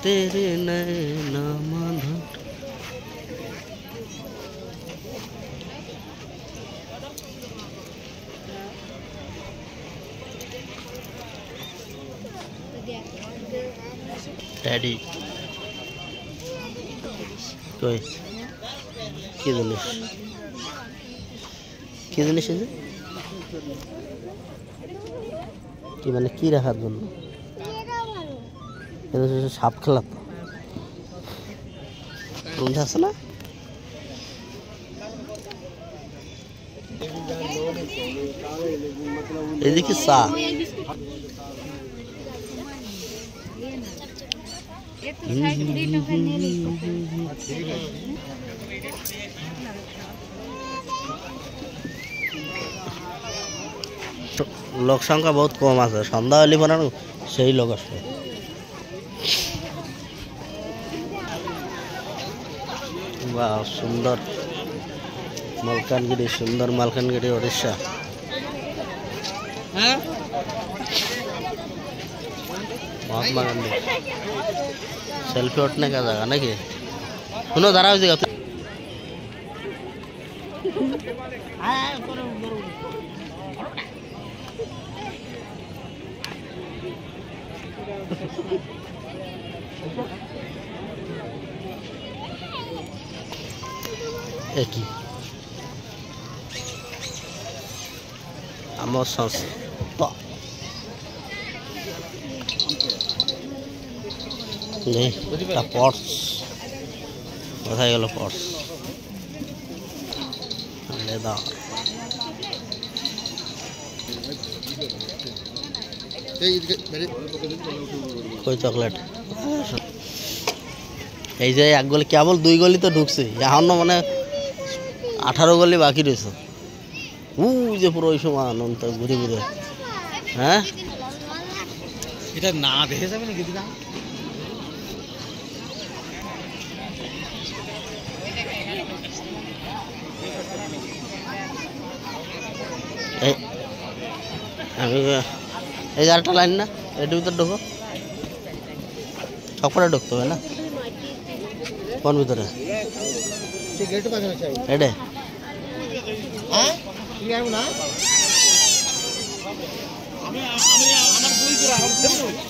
तेरे नैना माधुर। डैडी कोई কি জিনিস কি জিনিস এই যে কি মানে কি রাখার জন্য এটা হচ্ছে সাপ খেলা তো বুঝতে আছে না এদিকে চা लोक संख्या बहुत कम আছে সন্ধ্যা হলে পরে সেই লোক আসে বাহ সুন্দর মালকানগিরি ওড়িশা হ্যাঁ महात्मा गांधी सेल्फी उठने का जगह ना कि सुनो दारा हो जाएगा एक ही आमो संस्था पट्स কোথায় গেল পটস লেদার কই চকলেট এই যে এক গলি কেবল দুই গলি তো ঢুকছে এখনো মানে 18 গলি বাকি রয়েছে যে পুরো ওই সময় অনন্ত ঘুরে ঘুরে হ্যাঁ এটা না দেখে যাবে নাকি দিদা আমি এই যারটা লাইন না এর ভিতর ঢোকো সবকটা ঢুকতে হবে না কোন ভিতরে এডে হ্যাঁ না আমি আমার দুই জোড়া